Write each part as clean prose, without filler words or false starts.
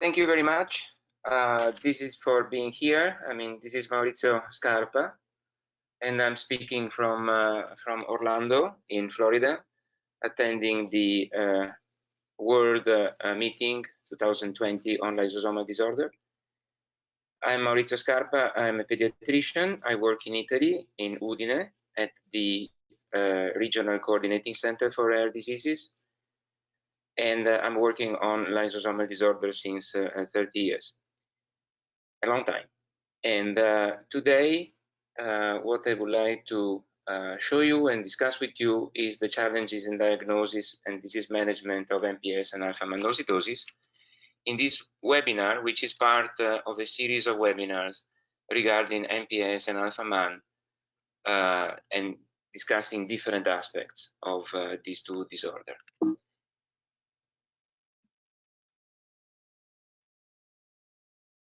Thank you very much. This is for being here. This is Maurizio Scarpa, and I'm speaking from Orlando in Florida, attending the World Meeting 2020 on lysosomal disorder. I'm Maurizio Scarpa. I'm a pediatrician. I work in Italy, in Udine, at the Regional Coordinating Center for Rare Diseases. And I'm working on lysosomal disorder since 30 years, a long time. And today, what I would like to show you and discuss with you is the challenges in diagnosis and disease management of MPS and alpha-mannosidosis in this webinar, which is part of a series of webinars regarding MPS and alpha-man and discussing different aspects of these two disorders.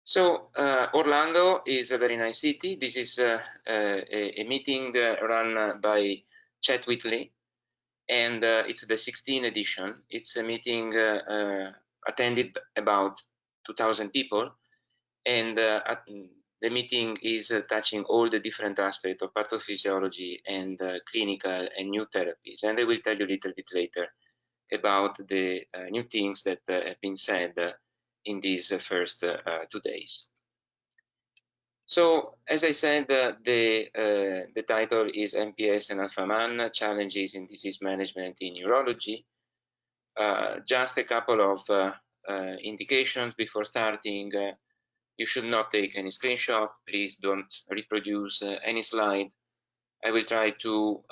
So Orlando is a very nice city. This is a meeting run by Chet Whitley, and it's the 16th edition. It's a meeting attended about 2,000 people, and the meeting is touching all the different aspects of pathophysiology and clinical and new therapies. And I will tell you a little bit later about the new things that have been said in these first 2 days. So, as I said, the title is MPS and Alpha-man, Challenges in Disease Management in Neurology. Just a couple of indications before starting. You should not take any screenshot. Please don't reproduce any slide. I will try to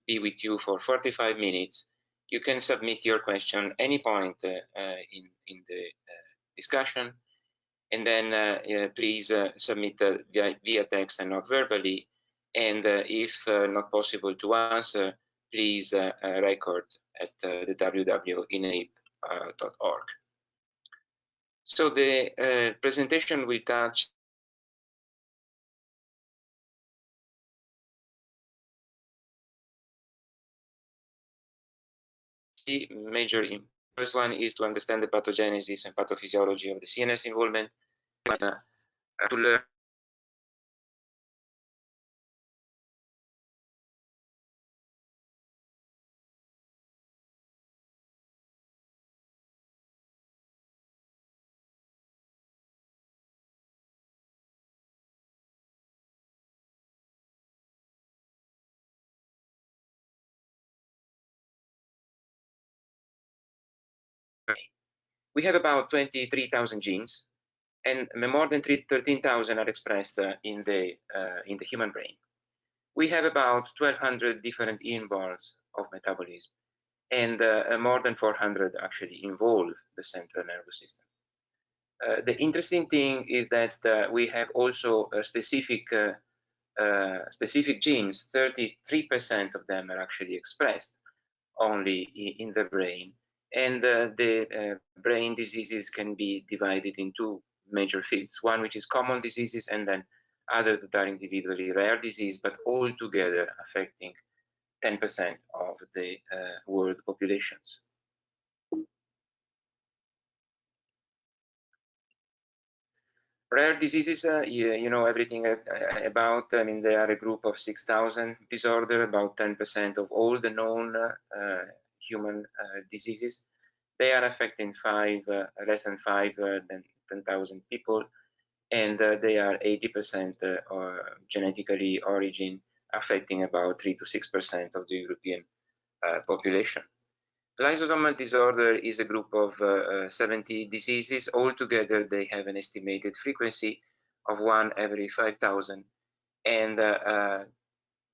be with you for 45 minutes. You can submit your question any point in the discussion, and then please submit via text and not verbally. And if not possible to answer, please record at the www.inape.org. So the presentation will touch major. First one is to understand the pathogenesis and pathophysiology of the CNS involvement, to learn we have about 23,000 genes, and more than 13,000 are expressed in the human brain. We have about 1,200 different involves of metabolism, and more than 400 actually involve the central nervous system. The interesting thing is that we have also a specific genes. 33% of them are actually expressed only in the brain, and the brain diseases can be divided in two major fields, one which is common diseases, and then others that are individually rare disease, but all together affecting 10% of the world populations. Rare diseases, you know everything about. I mean, they are a group of 6,000 disorders, about 10% of all the known human diseases. They are affecting less than 10,000 people, and they are 80% genetically origin, affecting about 3 to 6% of the European population. Lysosomal disorder is a group of 70 diseases. Altogether, they have an estimated frequency of 1 every 5,000. And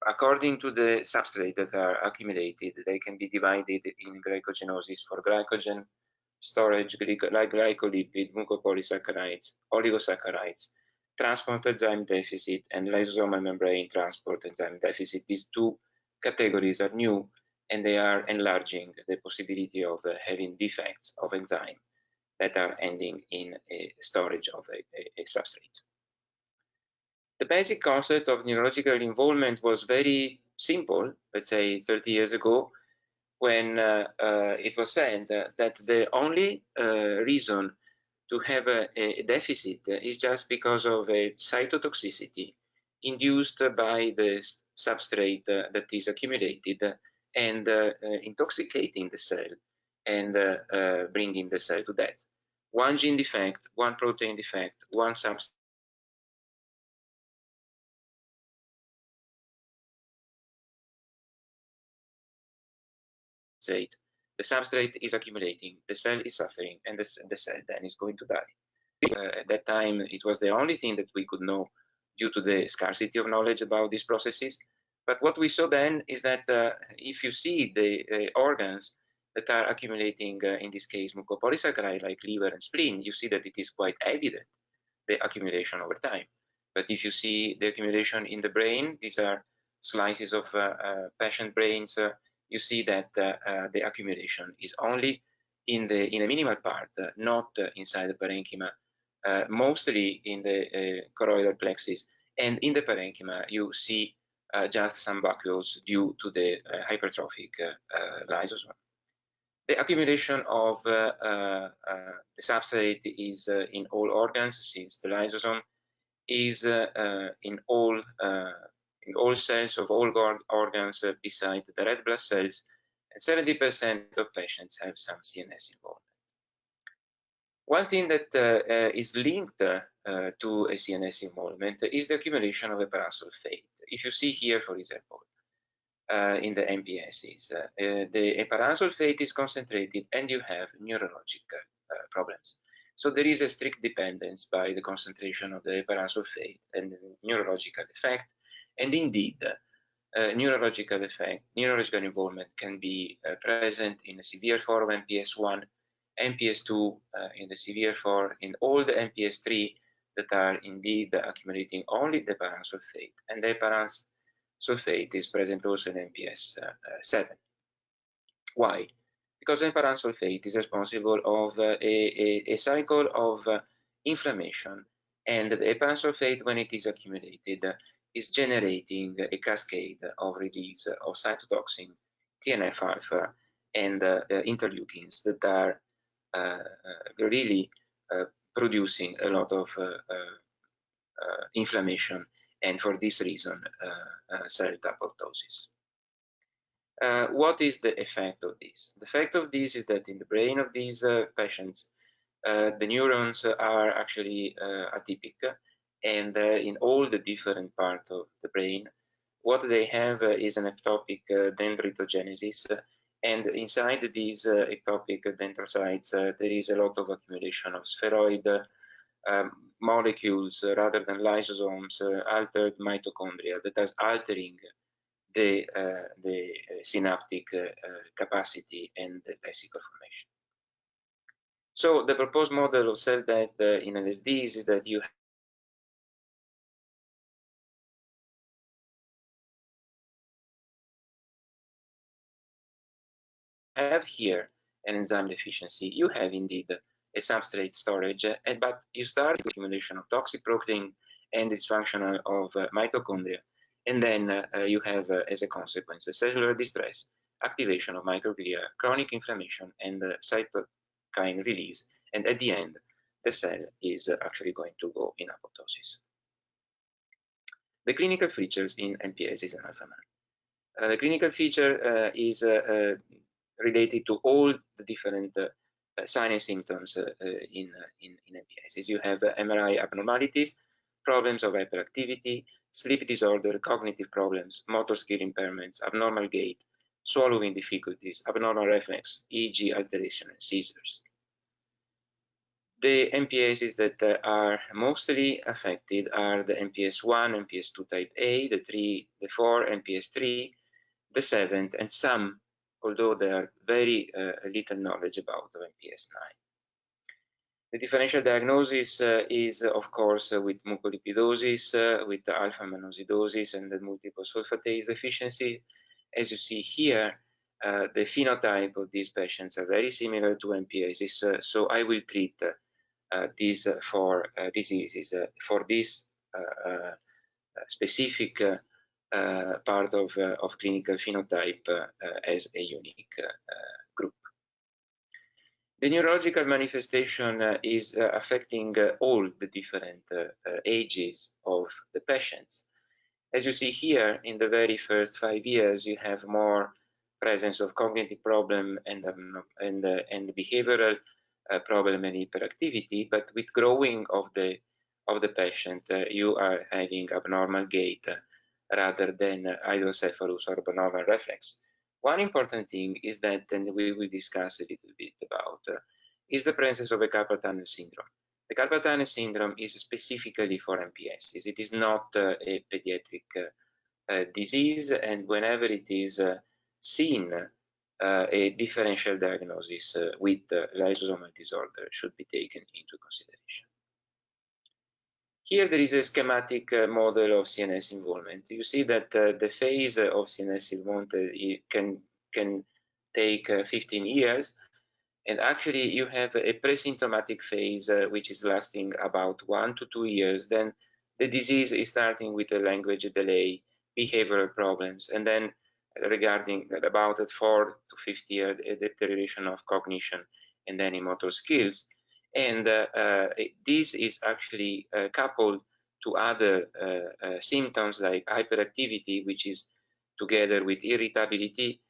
according to the substrate that are accumulated, they can be divided in glycogenosis for glycogen storage, glycolipid, mucopolysaccharides, oligosaccharides, transport enzyme deficit, and lysosomal membrane transport enzyme deficit. These two categories are new, and they are enlarging the possibility of having defects of enzyme that are ending in a storage of a substrate. The basic concept of neurological involvement was very simple, let's say 30 years ago, when it was said that the only reason to have a deficit is just because of a cytotoxicity induced by the substrate that is accumulated and intoxicating the cell and bringing the cell to death. One gene defect, one protein defect, one substrate the substrate is accumulating, the cell is suffering, and the cell then is going to die. At that time, it was the only thing that we could know due to the scarcity of knowledge about these processes. But what we saw then is that if you see the organs that are accumulating, in this case, mucopolysaccharide like liver and spleen, you see that it is quite evident, the accumulation over time. But if you see the accumulation in the brain, these are slices of patient brains, you see that the accumulation is only in a minimal part, not inside the parenchyma, mostly in the choroidal plexus, and in the parenchyma you see just some vacuoles due to the hypertrophic lysosome. The accumulation of the substrate is in all organs, since the lysosome is in all cells of all organs beside the red blood cells, and 70% of patients have some CNS involvement. One thing that is linked to a CNS involvement is the accumulation of eparasulfate. If you see here, for example, in the MPSs, the eparasulfate is concentrated and you have neurological problems. So there is a strict dependence by the concentration of the eparasulfate and the neurological effect. And indeed, neurological involvement can be present in a severe form of MPS 1, MPS 2 in the severe form, in all the MPS 3 that are indeed accumulating only the eparasulfate, and the eparasulfate is present also in MPS 7. Why? Because the eparasulfate is responsible of a cycle of inflammation, and the eparasulfate, when it is accumulated, is generating a cascade of release of cytotoxin, TNF-alpha, and interleukins that are really producing a lot of inflammation, and for this reason, cell apoptosis. What is the effect of this? The effect of this is that in the brain of these patients, the neurons are actually atypic, and in all the different parts of the brain, what they have is an ectopic dendritogenesis, and inside these ectopic dendrocytes, there is a lot of accumulation of spheroid molecules rather than lysosomes, altered mitochondria that are altering the synaptic capacity and the vesicle formation. So the proposed model of cell death in LSDs is that you have here an enzyme deficiency. You have indeed a substrate storage, but you start with accumulation of toxic protein and dysfunction of mitochondria, and then you have, as a consequence, a cellular distress, activation of microglia, chronic inflammation, and cytokine release, and at the end, the cell is actually going to go in apoptosis. The clinical features in MPS and Alpha-man. The clinical feature is related to all the different signs and symptoms in MPS. You have MRI abnormalities, problems of hyperactivity, sleep disorder, cognitive problems, motor skill impairments, abnormal gait, swallowing difficulties, abnormal reflex, e.g. alteration and seizures. The MPSs that are mostly affected are the MPS 1, MPS 2 type A, the 3, the 4, MPS 3, the 7, and some, although there are very little knowledge about MPS 9. The differential diagnosis is, of course, with mucolipidosis, with the alpha-mannosidosis, and the multiple sulfatase deficiency. As you see here, the phenotype of these patients are very similar to MPSs, so I will treat these four diseases for this specific part of clinical phenotype as a unique group. The neurological manifestation is affecting all the different ages of the patients. As you see here, in the very first 5 years, you have more presence of cognitive problem and behavioral problem and hyperactivity. But with growing of the patient, you are having abnormal gait rather than hydrocephalus or abnormal reflex. One important thing is that, and we will discuss a little bit about, is the presence of a carpal tunnel syndrome. The carpal tunnel syndrome is specifically for MPS. It is not a pediatric disease, and whenever it is seen, a differential diagnosis with lysosomal disorder should be taken into consideration. Here there is a schematic model of CNS involvement. You see that the phase of CNS involvement can take 15 years, and actually you have a presymptomatic phase which is lasting about 1 to 2 years. Then the disease is starting with a language delay, behavioral problems, and then regarding about a 4 to 5 year deterioration of cognition and then in motor skills. And this is actually coupled to other symptoms like hyperactivity, which is together with irritability,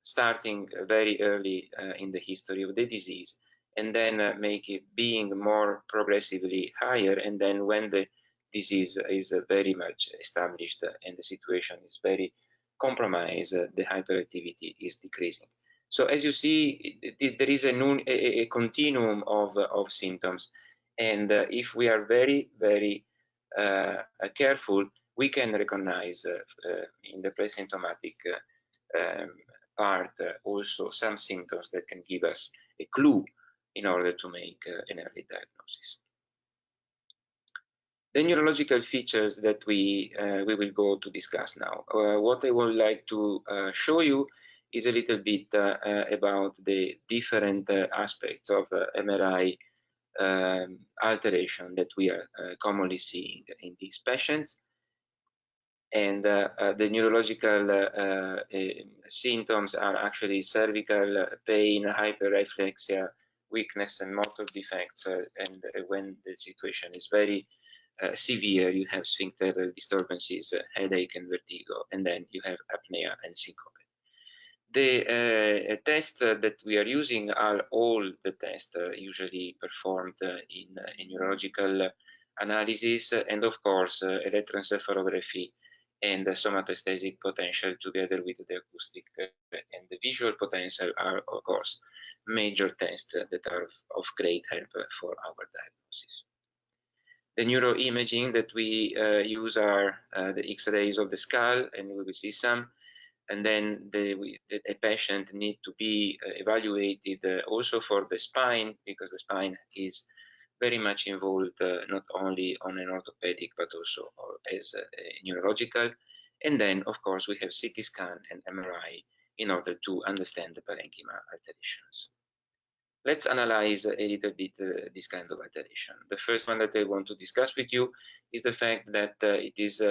starting very early in the history of the disease, and then make it being more progressively higher. And then when the disease is very much established and the situation is very compromised, the hyperactivity is decreasing. So as you see, there is a continuum of symptoms, and if we are very, very careful, we can recognize in the presymptomatic part also some symptoms that can give us a clue in order to make an early diagnosis. The neurological features that we will go to discuss now. What I would like to show you is a little bit about the different aspects of MRI alteration that we are commonly seeing in these patients. And the neurological symptoms are actually cervical pain, hyperreflexia, weakness, and motor defects. And when the situation is very severe, you have sphincter disturbances, headache, and vertigo, and then you have apnea and syncope. The tests that we are using are all the tests usually performed in neurological analysis, and of course electroencephalography and the somatoesthetic potential together with the acoustic and the visual potential are of course major tests that are of great help for our diagnosis. The neuroimaging that we use are the X-rays of the skull, and we will see some. And then a patient needs to be evaluated also for the spine, because the spine is very much involved not only on an orthopedic but also as a neurological. And then, of course, we have CT scan and MRI in order to understand the parenchyma alterations. Let's analyze a little bit this kind of alteration. The first one that I want to discuss with you is the fact that it is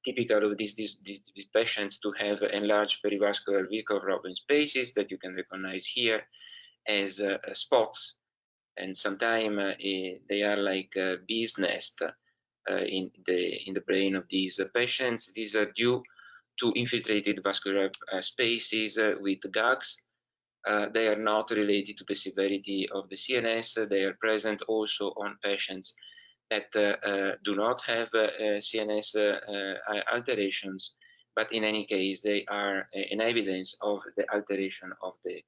typical of these patients to have enlarged perivascular vehicle Robin spaces that you can recognize here as spots, and sometimes they are like a bee's nest in the brain of these patients. These are due to infiltrated vascular spaces with gags. They are not related to the severity of the CNS. They are present also on patients that do not have CNS alterations, but in any case, they are an evidence of the alteration of the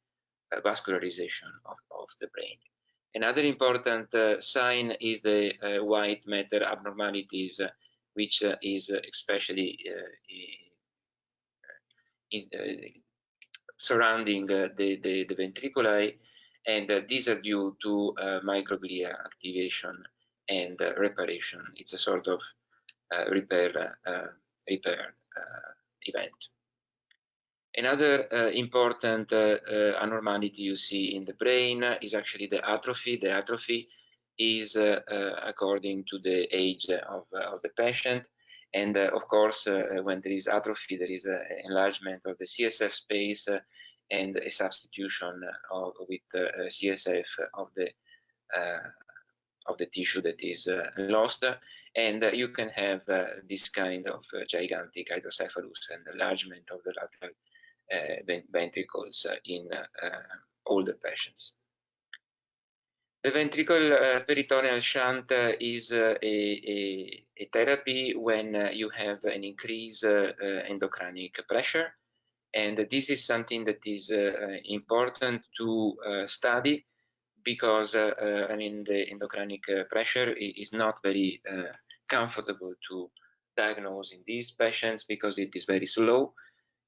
vascularization of the brain. Another important sign is the white matter abnormalities, which is especially surrounding the ventriculi, and these are due to microglia activation and reparation. It's a sort of repair event. Another important abnormality you see in the brain is actually the atrophy. The atrophy is according to the age of the patient. And of course, when there is atrophy, there is an enlargement of the CSF space and a substitution with CSF of the tissue that is lost, and you can have this kind of gigantic hydrocephalus and enlargement of the lateral ventricles in older patients. The ventricle peritoneal shunt is a therapy when you have an increased endocrinic pressure, and this is something that is important to study, because I mean, the endocrinic pressure is not very comfortable to diagnose in these patients, because it is very slow,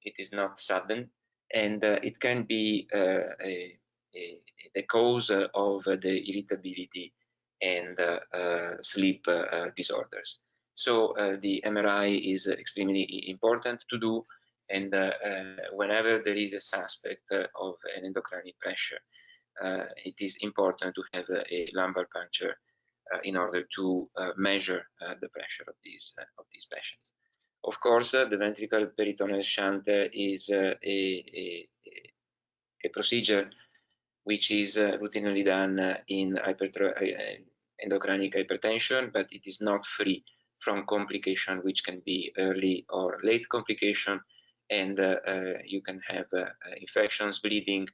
it is not sudden, and it can be the cause of the irritability and sleep disorders. So the MRI is extremely important to do, and whenever there is a suspect of an endocrinic pressure, it is important to have a lumbar puncture in order to measure the pressure of these patients. Of course, the ventricle peritoneal shunt is a procedure which is routinely done in endocrinic hypertension, but it is not free from complication, which can be early or late complication, and you can have infections, bleeding,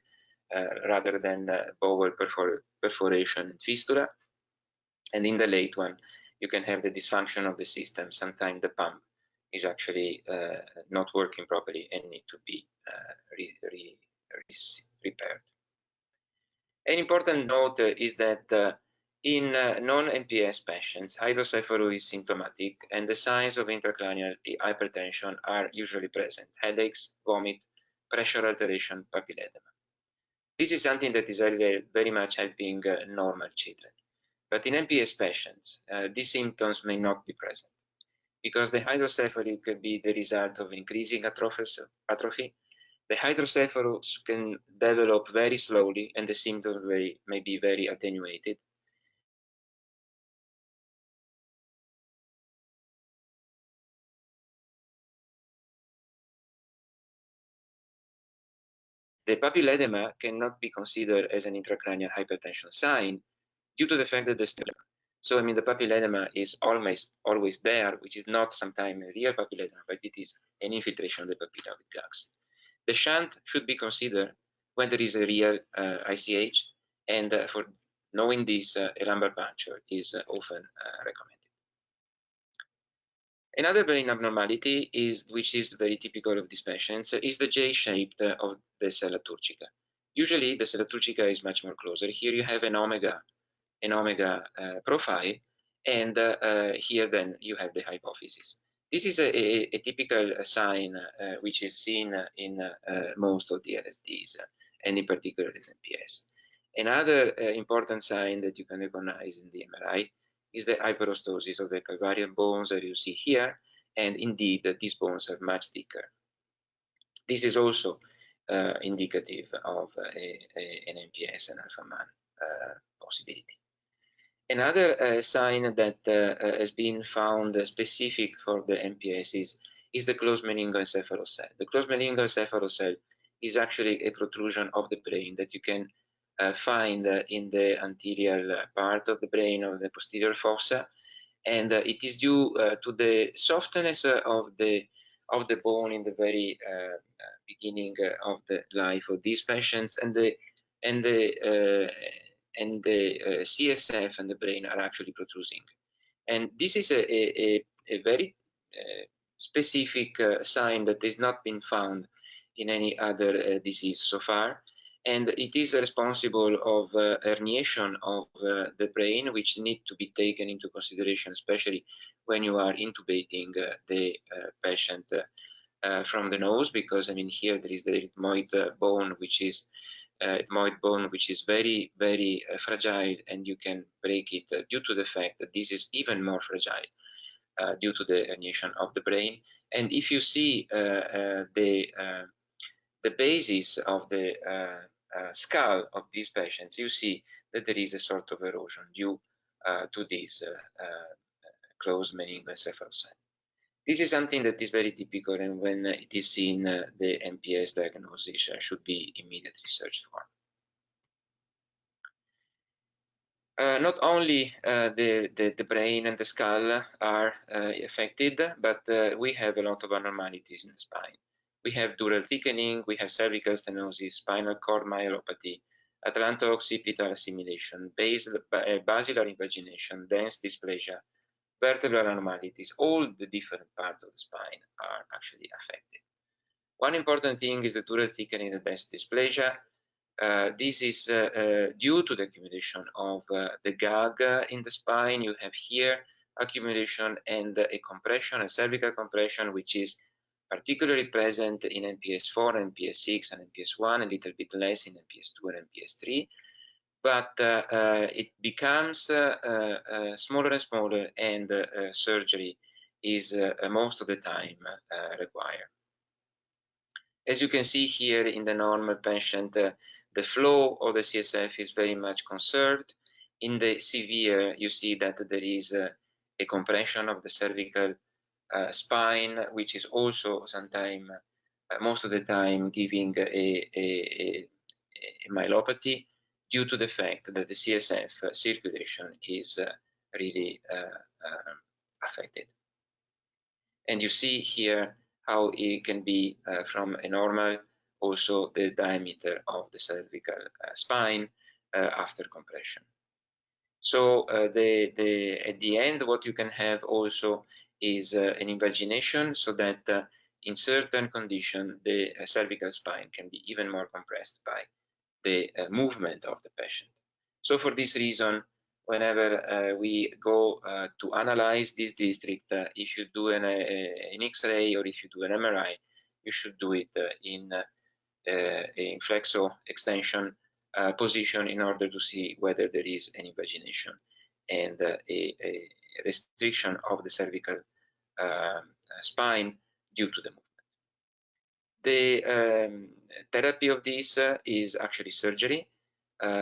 rather than bowel perforation and fistula. And in the late one, you can have the dysfunction of the system. Sometimes the pump is actually not working properly and need to be repaired. An important note is that in non-MPS patients, hydrocephalus is symptomatic, and the signs of intracranial hypertension are usually present: headaches, vomit, pressure alteration, papilledema. This is something that is very much helping normal children. But in MPS patients, these symptoms may not be present, because the hydrocephalus can be the result of increasing atrophy. The hydrocephalus can develop very slowly, and the symptoms may be very attenuated. The papilledema cannot be considered as an intracranial hypertension sign due to the fact that so I mean, the papilledema is always there, which is not sometimes a real papilledema, but it is an infiltration of the papilla with drugs. The shunt should be considered when there is a real ICH, and for knowing this, a lumbar puncture is often recommended. Another brain abnormality which is very typical of these patients, is the J-shaped of the sella turcica. Usually, the sella turcica is much more closer. Here you have an omega profile, and here then you have the hypophysis. This is a typical sign which is seen in most of the LSDs, and in particular in MPS. Another important sign that you can recognize in the MRI is the hyperostosis of the calvarian bones that you see here, and indeed these bones are much thicker. This is also indicative of an MPS and Alpha-man possibility. Another sign that has been found specific for the MPS is the closed meningoencephalo cell. The closed meningoencephalo cell is actually a protrusion of the brain that you can find in the anterior part of the brain, of the posterior fossa, and it is due to the softness of the bone in the very beginning of the life of these patients, and the CSF and the brain are actually protruding. And this is a very specific sign that has not been found in any other disease so far, and it is responsible of herniation of the brain, which need to be taken into consideration, especially when you are intubating the patient from the nose, because I mean, here there is the ethmoid bone, which is very, very fragile, and you can break it due to the fact that this is even more fragile due to the herniation of the brain. And if you see the basis of the skull of these patients, you see that there is a sort of erosion due to this closed meningoencephalo cell. This is something that is very typical, and when it is seen, the MPS diagnosis should be immediately searched for. Not only the brain and the skull are affected, but we have a lot of abnormalities in the spine. We have dural thickening, we have cervical stenosis, spinal cord myelopathy, atlanto-occipital assimilation, basilar invagination, dense dysplasia, vertebral abnormalities. All the different parts of the spine are actually affected. One important thing is the dural thickening and dense dysplasia. This is due to the accumulation of the GAG in the spine. You have here accumulation and a compression, a cervical compression, which is particularly present in MPS 4, MPS 6, and MPS 1, a little bit less in MPS 2 and MPS 3. But it becomes smaller and smaller, and surgery is most of the time required. As you can see here in the normal patient, the flow of the CSF is very much conserved. In the severe, you see that there is a compression of the cervical spine, which is also sometimes, most of the time, giving a myelopathy due to the fact that the CSF circulation is really affected. And you see here how it can be from a normal, also the diameter of the cervical spine after compression. So at the end, what you can have also is an invagination, so that in certain conditions, the cervical spine can be even more compressed by the movement of the patient. So for this reason, whenever we go to analyze this district, if you do an X-ray or if you do an MRI, you should do it in flexo extension position in order to see whether there is an invagination and a restriction of the cervical spine due to the movement. The therapy of this is actually surgery.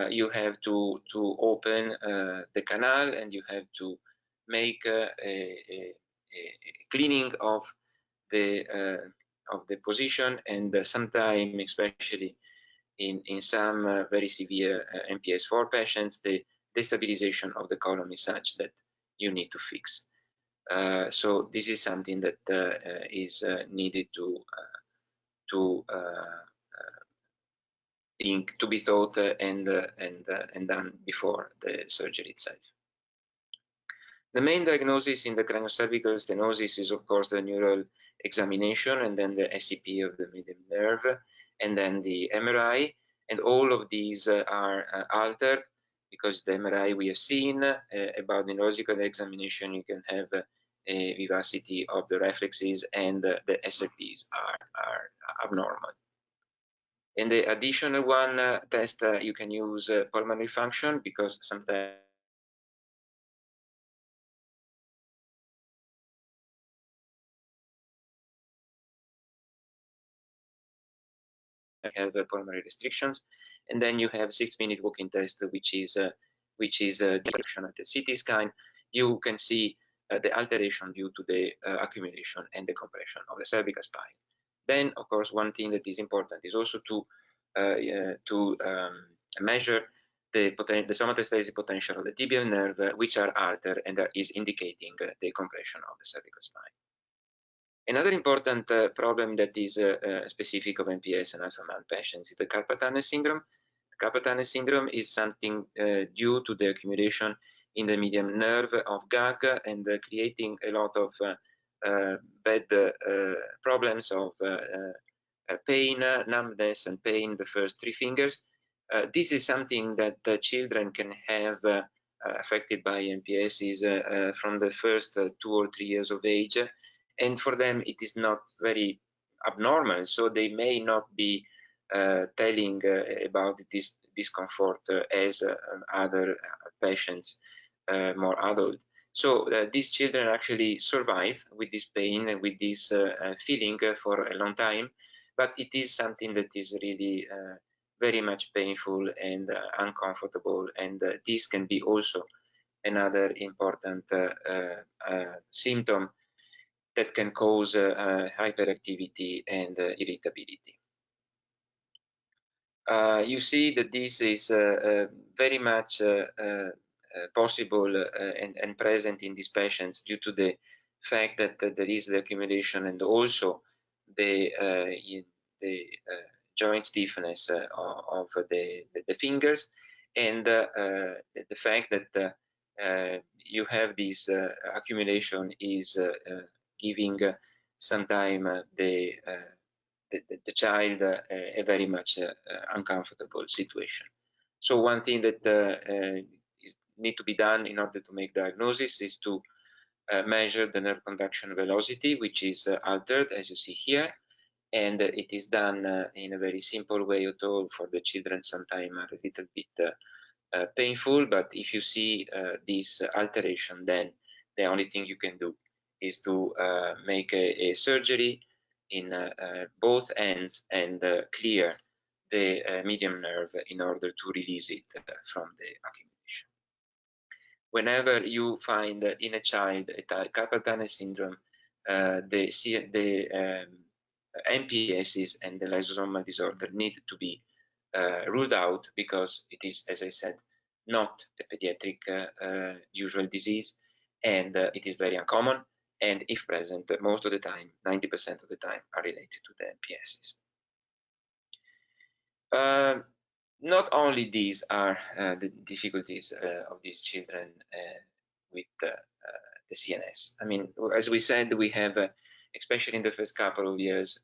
You have to open the canal, and you have to make a cleaning of the position, and sometimes, especially in some very severe MPS 4 patients, the destabilization of the column is such that you need to fix. So this is something that is needed to be thought and done before the surgery itself. The main diagnosis in the craniocervical stenosis is, of course, the neural examination, and then the SCP of the median nerve, and then the MRI. And all of these are altered because the MRI we have seen about the neurological examination, you can have a vivacity of the reflexes, and the SLPs are abnormal. And the additional one test, you can use pulmonary function, because sometimes have pulmonary restrictions. And then you have 6-minute walking test, which is the direction of the CT scan. You can see the alteration due to the accumulation and the compression of the cervical spine. Then, of course, one thing that is important is also to measure the somatostatic potential of the tibial nerve, which are altered, and that is indicating the compression of the cervical spine. Another important problem that is specific of MPS and Alpha-man patients is the carpal-tunnel syndrome. The carpal-tunnel syndrome is something due to the accumulation in the median nerve of GAG, and creating a lot of bad problems of pain, numbness, and pain in the first 3 fingers. This is something that children can have affected by MPS is from the first 2 or 3 years of age, and for them it is not very abnormal, so they may not be telling about this discomfort as other patients, more adult. So these children actually survive with this pain and with this feeling for a long time, but it is something that is really very much painful and uncomfortable, and this can be also another important symptom that can cause hyperactivity and irritability. You see that this is very much possible and present in these patients due to the fact that there is the accumulation and also the joint stiffness of the fingers, and the fact that you have this accumulation is giving sometimes the child a very much uncomfortable situation. So one thing that need to be done in order to make diagnosis is to measure the nerve conduction velocity, which is altered, as you see here, and it is done in a very simple way, although for the children sometimes are a little bit painful, but if you see this alteration, then the only thing you can do is to make a surgery in both ends and clear the medium nerve in order to release it from the accumulation. Whenever you find in a child a carpal tunnel syndrome, the MPSs and the lysosomal disorder need to be ruled out, because it is, as I said, not a pediatric usual disease, and it is very uncommon, and if present, most of the time, 90% of the time, are related to the MPSs. Not only these are the difficulties of these children with the CNS. I mean, as we said, we have, especially in the first couple of years,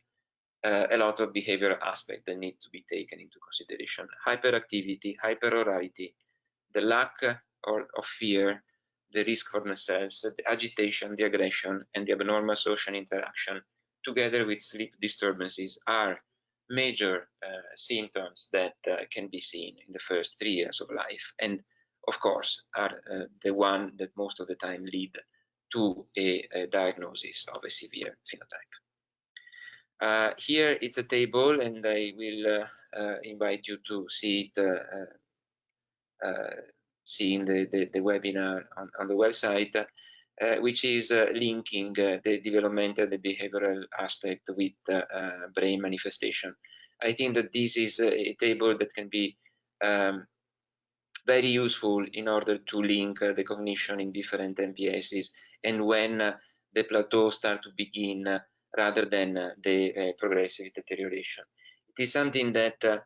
a lot of behavioral aspects that need to be taken into consideration. Hyperactivity, hyperorality, the lack of fear, the risk for themselves, the agitation, the aggression, and the abnormal social interaction, together with sleep disturbances, are major symptoms that can be seen in the first 3 years of life, and of course are the one that most of the time lead to a diagnosis of a severe phenotype. Here it's a table, and I will invite you to see it in the webinar on the website, which is linking the developmental, the behavioral aspect with brain manifestation. I think that this is a table that can be very useful in order to link the cognition in different MPSs, and when the plateau start to begin rather than the progressive deterioration. It is something that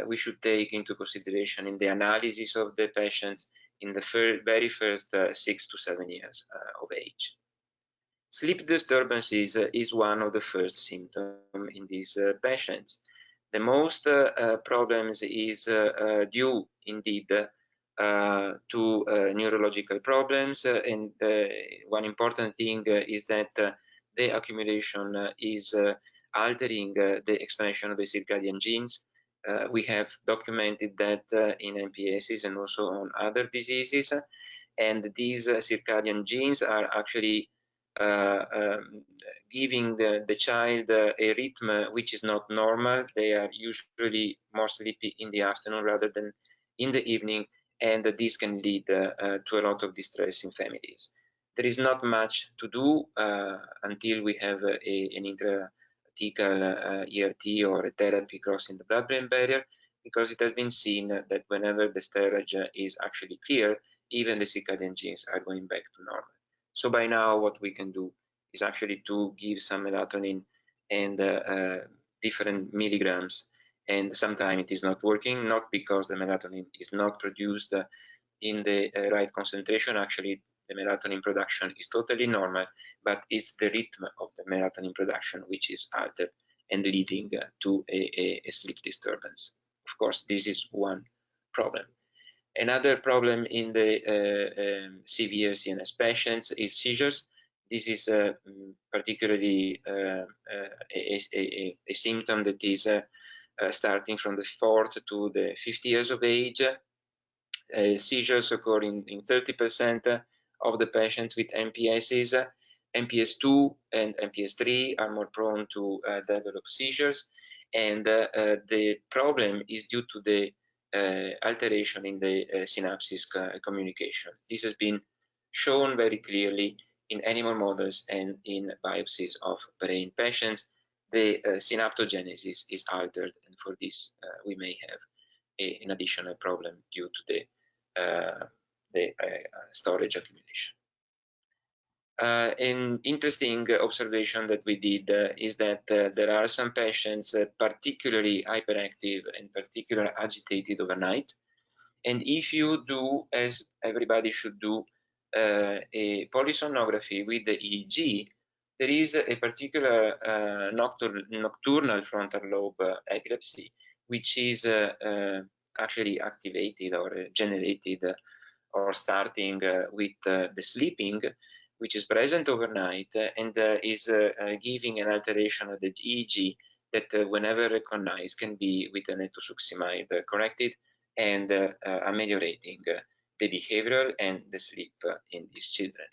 we should take into consideration in the analysis of the patients in the very first 6 to 7 years of age. Sleep disturbances is one of the first symptoms in these patients. The most problems is due indeed to neurological problems, and one important thing is that the accumulation is altering the expression of the circadian genes. We have documented that in MPSs and also on other diseases, and these circadian genes are actually giving the child a rhythm which is not normal. They are usually more sleepy in the afternoon rather than in the evening, and this can lead to a lot of distress in families. There is not much to do until we have an intrathecal ERT or a therapy crossing the blood-brain barrier, because it has been seen that whenever the steroid is actually clear, even the circadian genes are going back to normal. So by now, what we can do is actually to give some melatonin and different milligrams, and sometimes it is not working, not because the melatonin is not produced in the right concentration. Actually, the melatonin production is totally normal, but it's the rhythm of the melatonin production which is altered and leading to a sleep disturbance. Of course, this is one problem. Another problem in the severe CNS patients is seizures. This is particularly a symptom that is starting from the 4th to the 50 years of age. Seizures occur in 30% of the patients with MPSs. MPS 2 and MPS 3 are more prone to develop seizures, and the problem is due to the alteration in the synapses communication. This has been shown very clearly in animal models and in biopsies of brain patients, the synaptogenesis is altered, and for this we may have an additional problem due to the storage accumulation. An interesting observation that we did is that there are some patients particularly hyperactive and particularly agitated overnight. And if you do, as everybody should do, a polysomnography with the EEG, there is a particular nocturnal frontal lobe epilepsy, which is actually activated or generated or starting with the sleeping, which is present overnight and is giving an alteration of the EEG that whenever recognized can be with an ethosuximide corrected and ameliorating the behavioral and the sleep in these children.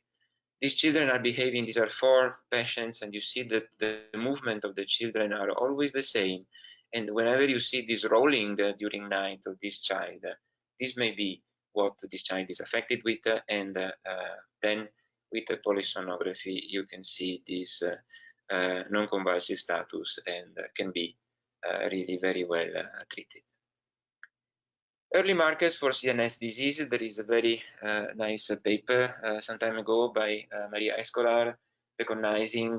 These children are behaving, these are 4 patients, and you see that the movement of the children are always the same. And whenever you see this rolling during night of this child, this may be what this child is affected with, and then with the polysomnography you can see this non-convulsive status and can be really very well treated. Early markers for CNS disease. There is a very nice paper some time ago by Maria Escolar recognizing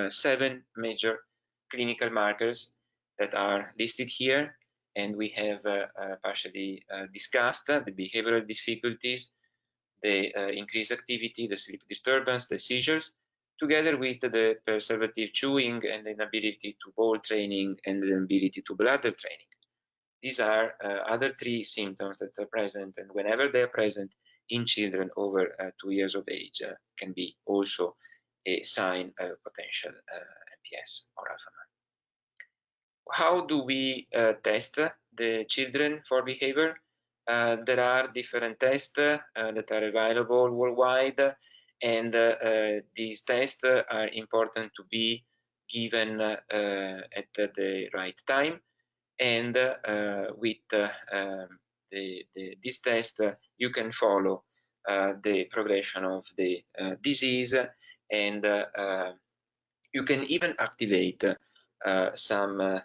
7 major clinical markers that are listed here, and we have partially discussed the behavioral difficulties, the increased activity, the sleep disturbance, the seizures, together with the preservative chewing and the inability to ball training and the inability to bladder training. These are other 3 symptoms that are present, and whenever they are present in children over 2 years of age can be also a sign of potential MPS or Alpha-man. How do we test the children for behavior? There are different tests that are available worldwide, and these tests are important to be given at the right time. And with this test, you can follow the progression of the disease, and you can even activate some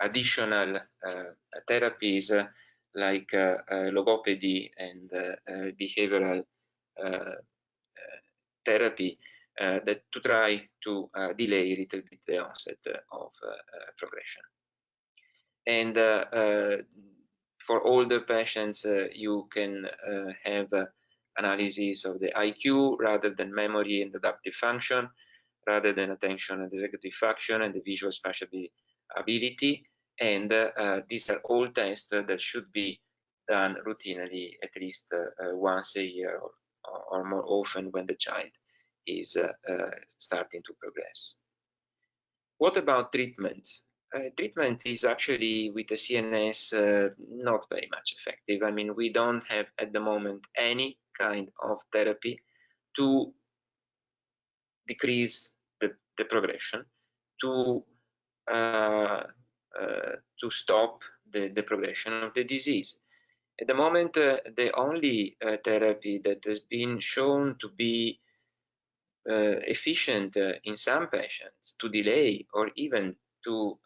additional therapies like logopedy and behavioral therapy that to try to delay a little bit the onset of progression. And for older patients, you can have analysis of the IQ rather than memory and adaptive function, rather than attention and executive function and the visual spatial ability. And these are all tests that should be done routinely at least once a year or more often when the child is starting to progress. What about treatment? Treatment is actually with the CNS not very much effective. I mean, we don't have at the moment any kind of therapy to decrease the progression, to stop the progression of the disease. At the moment, the only therapy that has been shown to be efficient in some patients to delay or even to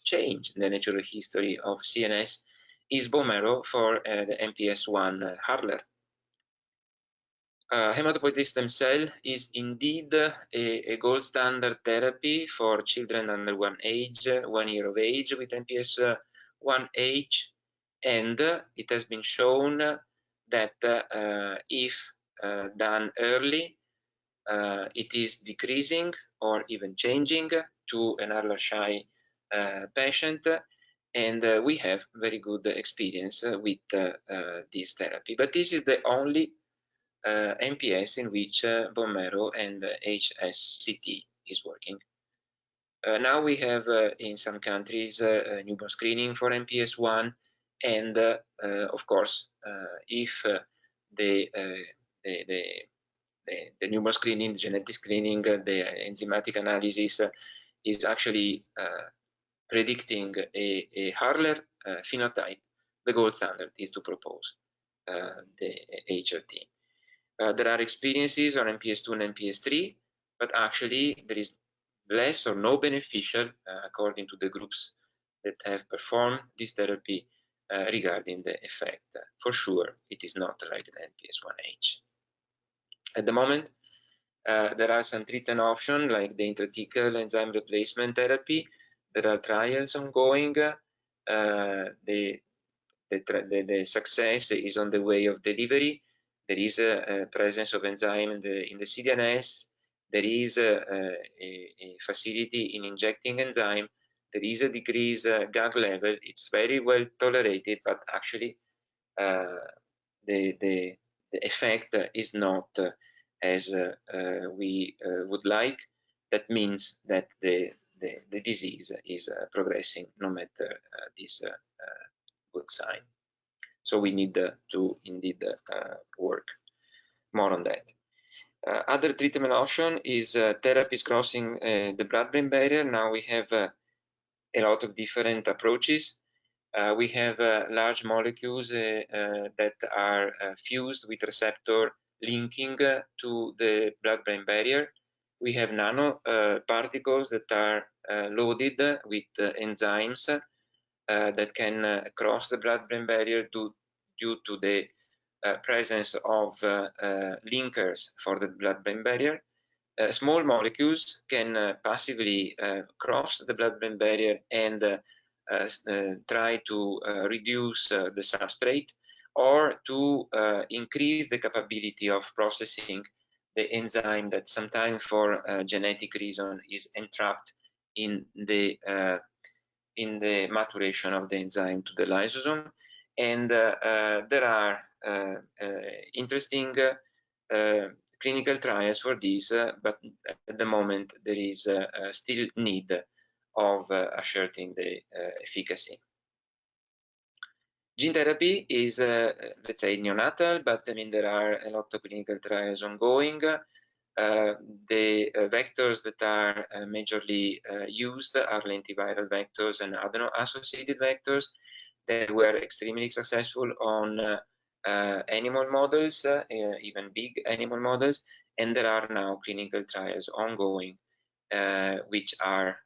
change the natural history of CNS is bone marrow for the MPS 1 hurdler. Hematopoietic stem cell is indeed a gold standard therapy for children under 1 year of age with MPS 1H, and it has been shown that if done early, it is decreasing or even changing to an hurdler-shy patient, and we have very good experience with this therapy. But this is the only MPS in which bone marrow and HSCT is working. Now we have in some countries newborn screening for MPS 1, and of course, if the newborn screening, the genetic screening, the enzymatic analysis is actually predicting a hurdler phenotype, the gold standard is to propose the HRT. There are experiences on MPS 2 and MPS 3, but actually there is less or no beneficial, according to the groups that have performed this therapy, regarding the effect. For sure, it is not like the MPS 1H. At the moment, there are some treatment options like the intrathecal enzyme replacement therapy. There are trials ongoing. The success is on the way of delivery. There is a presence of enzyme in the CDNS. There is a facility in injecting enzyme. There is a decreased GAG level. It's very well tolerated, but actually the effect is not as we would like. That means that the disease is progressing, no matter this good sign. So we need to indeed work more on that. Other treatment option is therapies crossing the blood-brain barrier. Now we have a lot of different approaches. We have large molecules that are fused with receptor linking to the blood-brain barrier. We have nano particles that are loaded with enzymes that can cross the blood-brain barrier due to the presence of linkers for the blood-brain barrier. Small molecules can passively cross the blood-brain barrier and try to reduce the substrate, or to increase the capability of processing the enzyme that sometimes for genetic reason is entrapped in the maturation of the enzyme to the lysosome. And there are interesting clinical trials for this, but at the moment there is still need of asserting the efficacy. Gene therapy is, let's say, neonatal, but I mean there are a lot of clinical trials ongoing. The vectors that are majorly used are lentiviral vectors and adeno-associated vectors that were extremely successful on animal models, even big animal models, and there are now clinical trials ongoing which are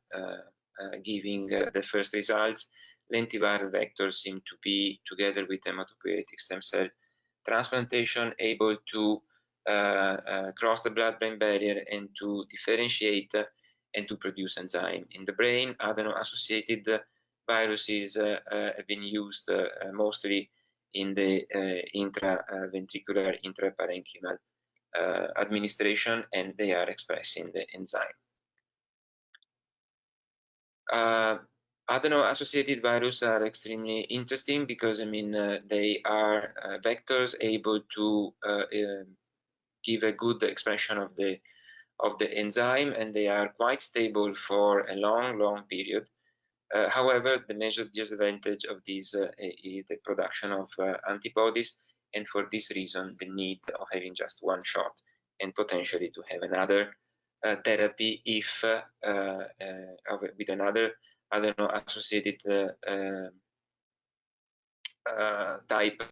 giving the first results. Lentiviral vectors seem to be, together with hematopoietic stem cell transplantation, able to cross the blood-brain barrier and to differentiate and to produce enzyme in the brain. Adeno-associated viruses have been used mostly in the intraventricular, intraparenchymal administration, and they are expressing the enzyme. Adeno-associated viruses are extremely interesting because, I mean, they are vectors able to give a good expression of the enzyme, and they are quite stable for a long period. However, the major disadvantage of this is the production of antibodies, and for this reason, the need of having just one shot and potentially to have another therapy if with another adeno-associated type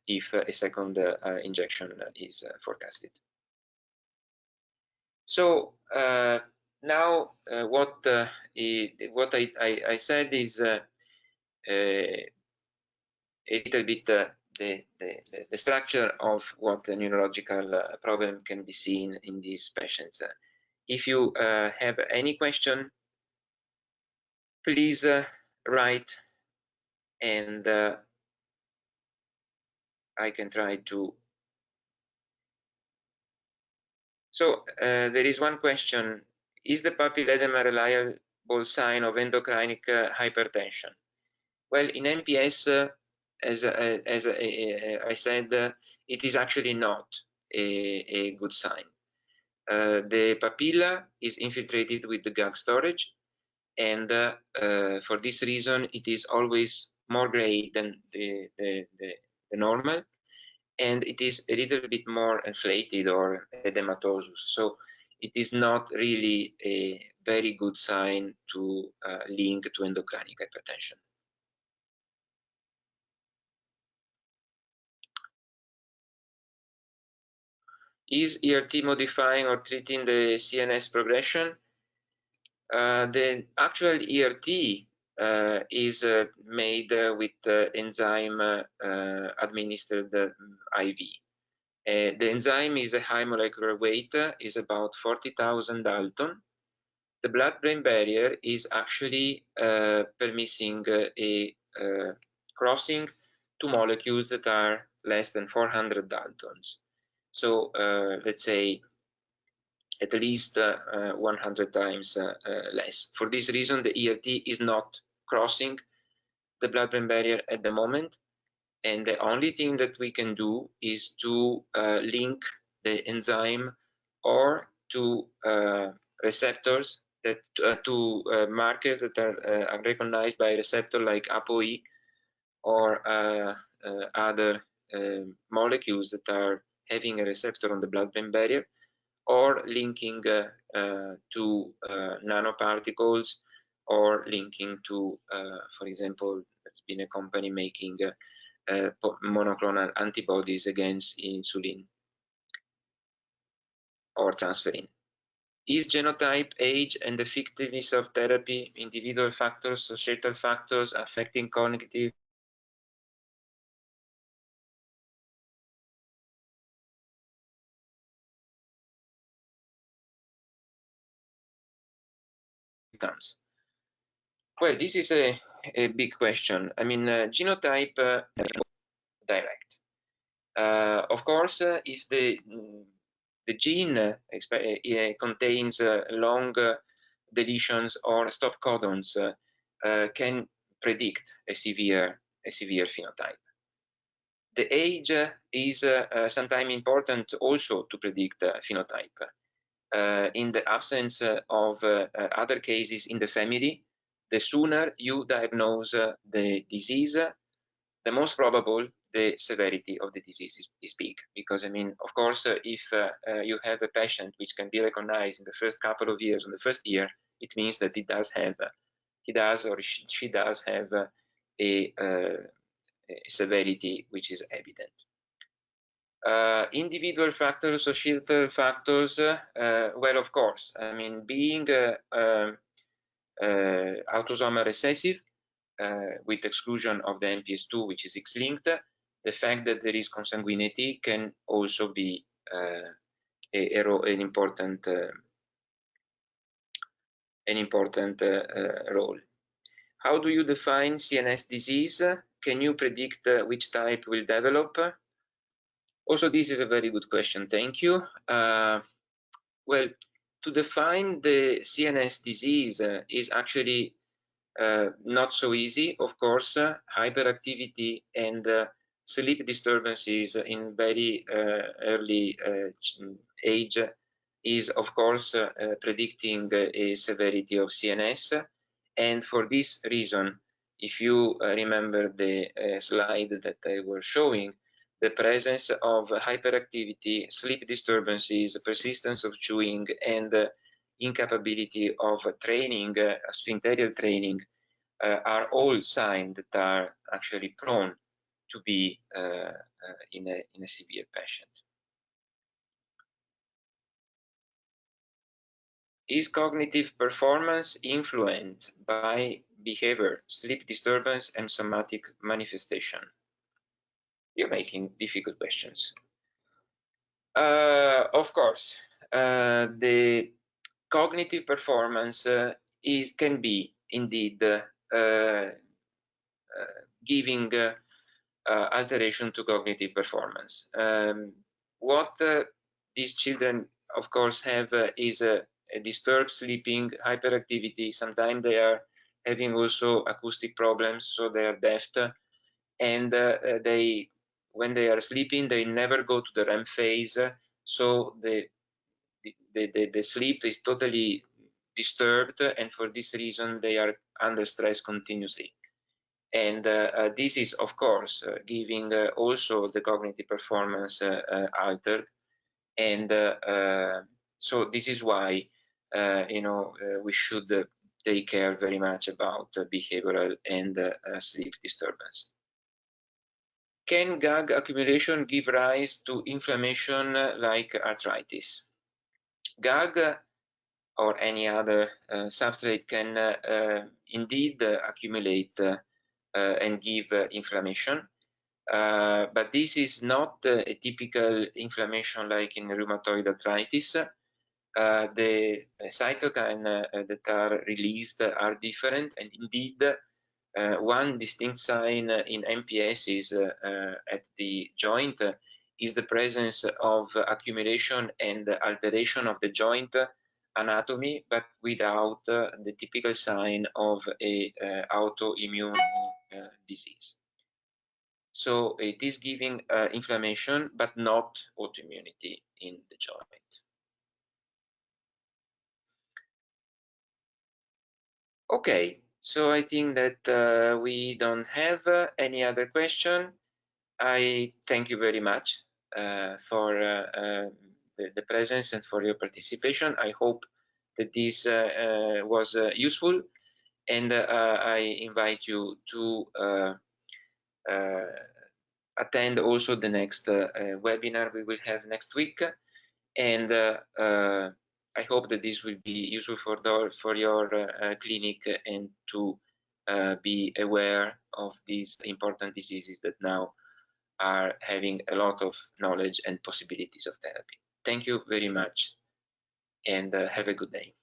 if a second injection is forecasted. So now what I said is a little bit the structure of what the neurological problem can be seen in these patients. If you have any question, please write, and I can try to. So there is one question: is the papilledema a reliable sign of endocrinic hypertension? Well, in MPS, as I said, it is actually not a good sign. The papilla is infiltrated with the GAG storage, and for this reason, it is always more gray than the normal, and it is a little bit more inflated or edematosus. So it is not really a very good sign to link to endocrinic hypertension. Is ERT modifying or treating the CNS progression? The actual ERT is made with enzyme administered IV. The enzyme is a high molecular weight, is about 40,000 Dalton. The blood-brain barrier is actually permitting a crossing to molecules that are less than 400 Daltons. So let's say at least 100 times less. For this reason, the ERT is not crossing the blood-brain barrier at the moment, and the only thing that we can do is to link the enzyme or to receptors that to markers that are recognized by a receptor like ApoE or other molecules that are having a receptor on the blood-brain barrier, or linking to nanoparticles, or linking to, for example, there's been a company making monoclonal antibodies against insulin or transferrin. Is genotype, age, and effectiveness of therapy, individual factors, societal factors affecting cognitive outcomes? Well, this is a big question. I mean, genotype direct. Of course, if the gene contains long deletions or stop codons, can predict a severe phenotype. The age is sometimes important also to predict phenotype. In the absence of other cases in the family, the sooner you diagnose the disease, the most probable the severity of the disease is big. Because, I mean, of course, if you have a patient which can be recognized in the first couple of years, in the first year, it means that he does or she does have a severity which is evident. Individual factors, societal factors, well, of course, I mean, being autosomal recessive, with exclusion of the MPS 2, which is X-linked, the fact that there is consanguinity can also be an important role. How do you define CNS disease? Can you predict which type will develop? Also, this is a very good question. Thank you. Well, to define the CNS disease is actually not so easy. Of course, hyperactivity and sleep disturbances in very early age is, of course, predicting a severity of CNS. And for this reason, if you remember the slide that I was showing, the presence of hyperactivity, sleep disturbances, persistence of chewing, and incapability of training, sphincterial training, are all signs that are actually prone to be in a severe patient. Is cognitive performance influenced by behavior, sleep disturbance, and somatic manifestation? You're making difficult questions. Of course, the cognitive performance can be indeed giving alteration to cognitive performance. What these children, of course, have is a disturbed sleeping, hyperactivity. Sometimes they are having also acoustic problems, so they are deaf, and when they are sleeping, they never go to the REM phase, so the sleep is totally disturbed, and for this reason they are under stress continuously. And this is, of course, giving also the cognitive performance altered. And so this is why we should take care very much about behavioral and sleep disturbance. Can GAG accumulation give rise to inflammation like arthritis? GAG or any other substrate can indeed accumulate and give inflammation, but this is not a typical inflammation like in rheumatoid arthritis. The cytokines that are released are different, and indeed one distinct sign in MPS is at the joint is the presence of accumulation and alteration of the joint anatomy, but without the typical sign of a autoimmune disease. So it is giving inflammation, but not autoimmunity in the joint. Okay, so I think that we don't have any other question. I thank you very much for the presence and for your participation. I hope that this was useful, and I invite you to attend also the next webinar we will have next week, and I hope that this will be useful for your clinic and to be aware of these important diseases that now are having a lot of knowledge and possibilities of therapy. Thank you very much, and have a good day.